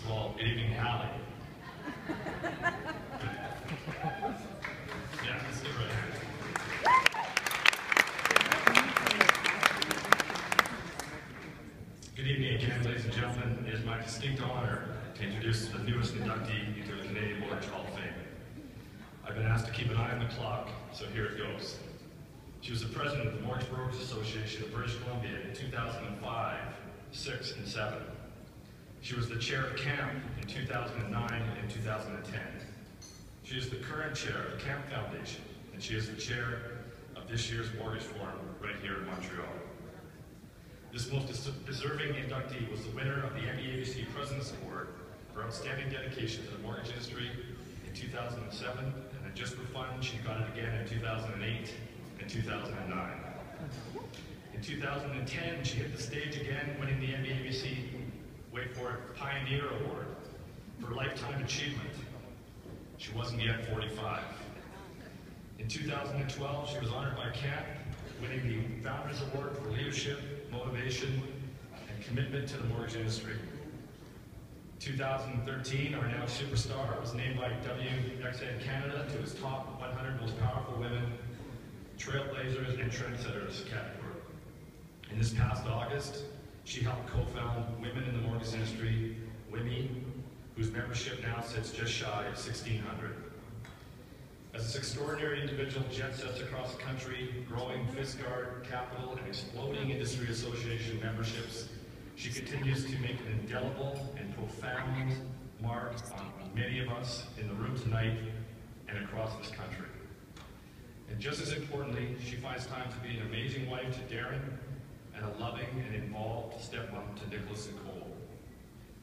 First of all, good evening, Hali. Yeah, let's get right here. Good evening again, ladies and gentlemen. It is my distinct honor to introduce the newest inductee into the Canadian Mortgage Hall of Fame. I've been asked to keep an eye on the clock, so here it goes. She was the president of the Mortgage Brokers Association of British Columbia in 2005, 6, and 7. She was the chair of CAAMP in 2009 and 2010. She is the current chair of the CAAMP Foundation, and she is the chair of this year's Mortgage Forum right here in Montreal. This most deserving inductee was the winner of the NBABC President's Award for outstanding dedication to the mortgage industry in 2007, and then just for fun, she got it again in 2008 and 2009. In 2010, she hit the stage again, winning the NBABC, wait for it, Pioneer Award for Lifetime Achievement. She wasn't yet 45. In 2012, she was honored by CAAMP, winning the Founders Award for Leadership, Motivation, and Commitment to the Mortgage Industry. 2013, our now superstar was named by WXN Canada to its top 100 most powerful women, trailblazers, and trendsetters category. In this past August, she helped co-found Women in the Mortgage Industry, WIMI, whose membership now sits just shy of 1,600. As this extraordinary individual jet sets across the country, growing Fiskard, Capital, and exploding industry association memberships, she continues to make an indelible and profound mark on many of us in the room tonight and across this country. And just as importantly, she finds time to be an amazing wife to Darren and a loving and involved stepmom to Nicholas and Cole.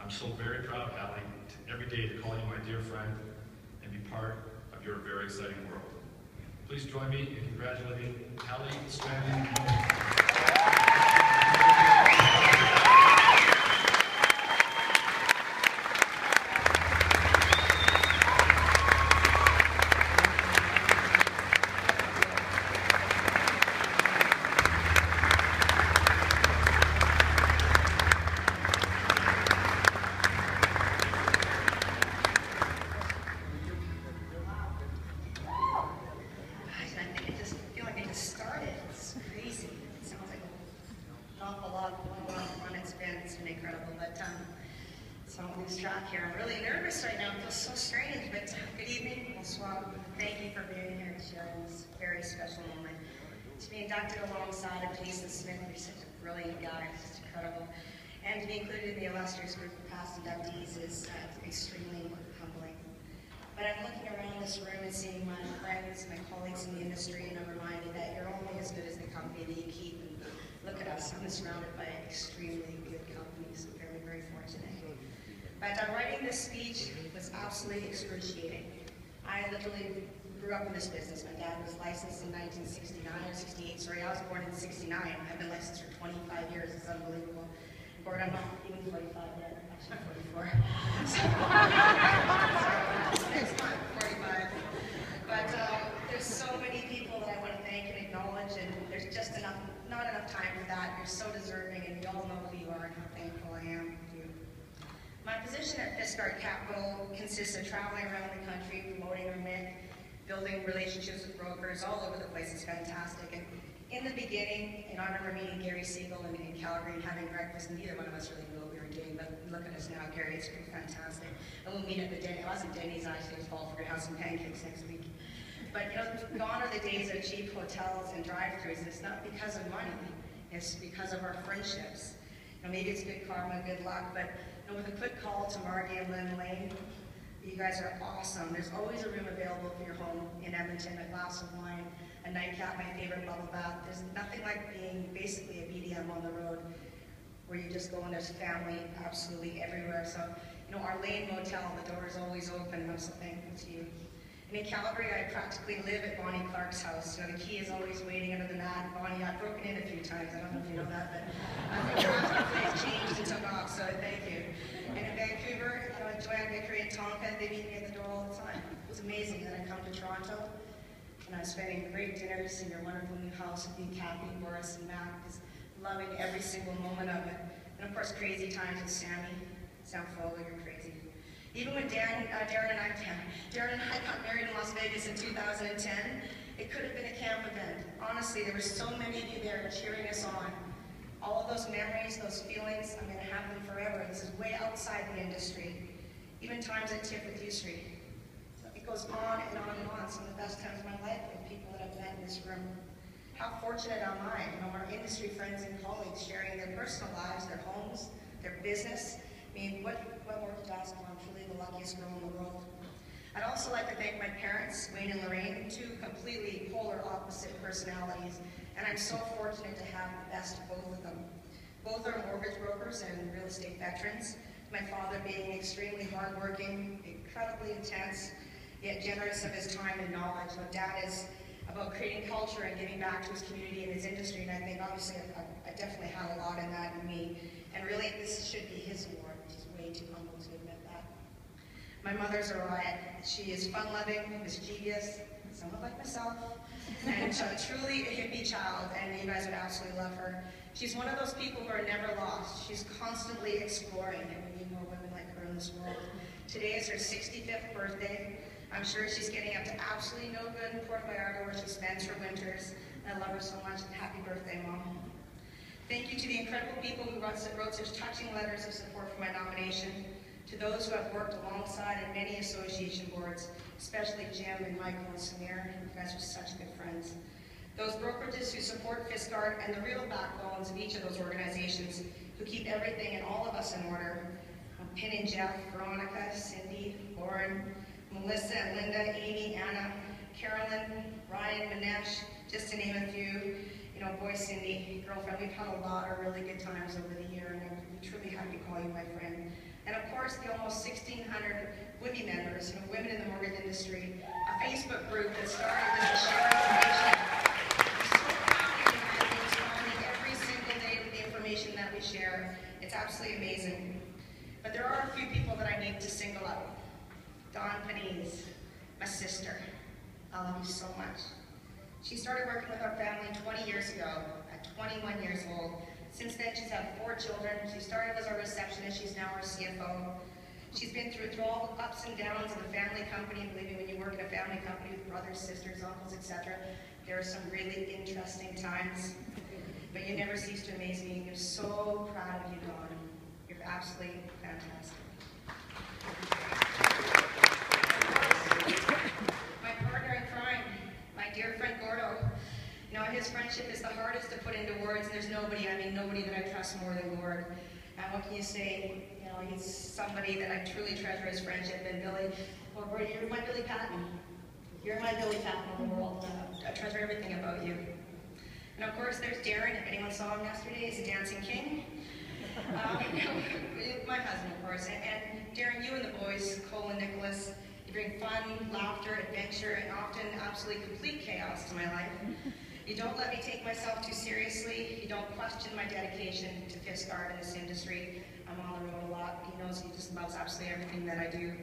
I'm so very proud, Hali, every day to call you my dear friend and be part of your very exciting world. Please join me in congratulating Hali Stranding. And to be included in the illustrious group of past inductees is extremely humbling. But I'm looking around this room and seeing my friends, my colleagues in the industry, and I'm reminded that you're only as good as the company that you keep. And look at us, I'm surrounded by extremely good companies. I'm very, very fortunate. But writing this speech was absolutely excruciating. I literally grew up in this business. My dad was licensed in 1969 or 68. Sorry, I was born in 69. I've been licensed for 25 years. It's unbelievable. Gord, I'm not even 45 yet. Actually, 44. Next month, 45. But there's so many people that I want to thank and acknowledge, and there's just not enough time for that. You're so deserving, and you all know who you are and how thankful I am for you. My position at Fiskard Capital consists of traveling around the country, promoting our MIC, building relationships with brokers all over the place. It's fantastic. And in the beginning, I remember meeting Gary Siegel in Calgary and having breakfast, and neither one of us really knew what we were doing, but look at us now, Gary, it's pretty fantastic. And we'll meet at the Denny's. It wasn't Denny's, actually, it was Paul. We're going to have some pancakes next week. But, you know, gone are the days of cheap hotels and drive-thrus, and it's not because of money, it's because of our friendships. You know, maybe it's good karma, good luck, but you know, with a quick call to Margie and Lynn Lane, you guys are awesome. There's always a room available for your home in Edmonton, a glass of wine, a nightcap, my favorite bubble bath. There's nothing like being basically a BDM on the road where you just go and there's family absolutely everywhere. So, you know, our Lane Motel, the door is always open, and I'm so thankful to you. And in Calgary, I practically live at Bonnie Clark's house. You know, the key is always waiting under the mat. Bonnie got broken in a few times. I don't know if you know that, but the place changed and took off, so thank you. And in Vancouver, you know, Joanne Vickery and Tonka, they meet me at the door all the time. It's amazing that I come to Toronto, and I'm spending great dinners in your wonderful new house with you, Kathy, Boris, and Matt, just loving every single moment of it. And of course, crazy times with Sammy. sound full, you're crazy. Even when Darren and I got married in Las Vegas in 2010, it could have been a camp event. Honestly, there were so many of you there cheering us on. All of those memories, those feelings, I'm going to have them forever. This is way outside the industry. Even times at TIFF with you, Sri. It goes on and on and on. Some of the best times of my life with people that I've met in this room. How fortunate am I? You know, our industry friends and colleagues sharing their personal lives, their homes, their business. I mean, what more could I ask for? I'm truly the luckiest girl in the world. I'd also like to thank my parents, Wayne and Lorraine, two completely polar opposite personalities, and I'm so fortunate to have the best of both of them. Both are mortgage brokers and real estate veterans. My father being extremely hardworking, incredibly intense, yet generous of his time and knowledge. My dad is about creating culture and giving back to his community and his industry, and I think obviously I definitely had a lot in that in me. And really, this should be his award. He's way too humble to admit that. My mother's a riot. She is fun-loving, mischievous, somewhat like myself, and truly a hippie child, and you guys would absolutely love her. She's one of those people who are never lost. She's constantly exploring, and we need more women like her in this world. Today is her 65th birthday. I'm sure she's getting up to absolutely no good in Puerto Vallarta where she spends her winters. I love her so much, and happy birthday, Mom. Thank you to the incredible people who wrote such touching letters of support for my nomination, to those who have worked alongside in many association boards, especially Jim and Michael and Samir. You guys are such good friends. Those brokerages who support Fiskart and the real backbones of each of those organizations who keep everything and all of us in order. Pin and Jeff, Veronica, Cindy, Lauren, Melissa and Linda, Amy, Anna, Carolyn, Ryan, Manesh, just to name a few. You know, boy, Cindy, girlfriend, we've had a lot of really good times over the year, and I'm truly happy to call you my friend. And of course, the almost 1,600 WIMI members, you know, women in the mortgage industry, a Facebook group that started with a shared information. I'm so proud of you guys responding every single day with the information that we share. It's absolutely amazing. But there are a few people that I need to single out. Dawn Panise, my sister. I love you so much. She started working with our family 20 years ago, at 21 years old. Since then, she's had 4 children. She started as our receptionist. She's now our CFO. She's been through all the ups and downs of the family company. Believe me, when you work in a family company with brothers, sisters, uncles, etc., there are some really interesting times. But you never cease to amaze me. I'm so proud of you, Dawn. You're absolutely fantastic. My partner in crime, my dear friend Gordo. You know, his friendship is the hardest to put into words, and there's nobody that I trust more than Gord. And what can you say? You know, he's somebody that I truly treasure his friendship. And Billy, well, Gord, you're my Billy Patton. You're my Billy Patton of the world. I treasure everything about you. And of course, there's Darren. If anyone saw him yesterday, he's a dancing king. My husband, of course. And Darren, you and the boys, Cole and Nicholas, you bring fun, laughter, adventure, and often absolutely complete chaos to my life. You don't let me take myself too seriously. You don't question my dedication to Fiskart in this industry. I'm on the road a lot. He knows he just loves absolutely everything that I do.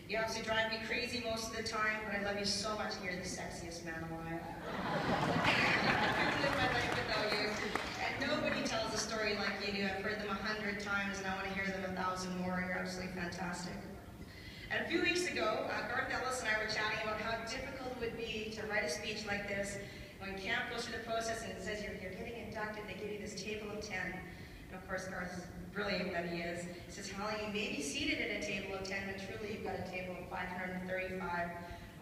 You obviously drive me crazy most of the time, but I love you so much, and you're the sexiest man alive. I couldn't live my life without you. And nobody tells a story like you do. I've heard them 100 times, and I want to hear them 1,000 more. You're absolutely fantastic. And a few weeks ago, Gord Dahlen and I were chatting about how difficult it would be to write a speech like this. When CAAMP goes through the process and it says you're getting inducted, they give you this table of 10. And of course, Garth's brilliant that he is. He says, Hali, you may be seated at a table of 10, but truly you've got a table of 535.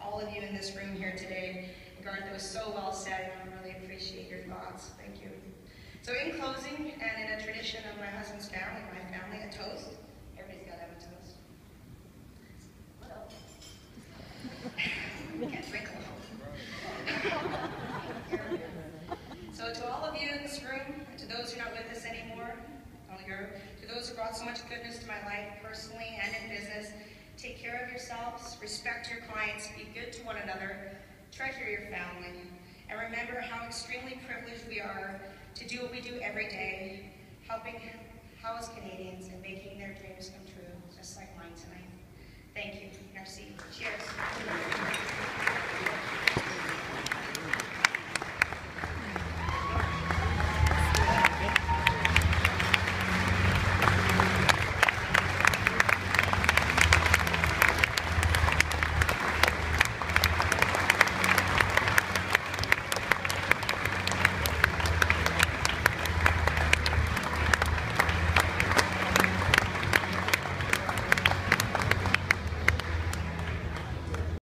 All of you in this room here today. Garth, it was so well said, and I really appreciate your thoughts. Thank you. So in closing, and in a tradition of my husband's family, my family, a toast. Everybody's got to have a toast. What else? Can't drink alone. So to all of you in this room, and to those who are not with us anymore, to those who brought so much goodness to my life, personally and in business, take care of yourselves, respect your clients, be good to one another, treasure your family, and remember how extremely privileged we are to do what we do every day, helping house Canadians and making their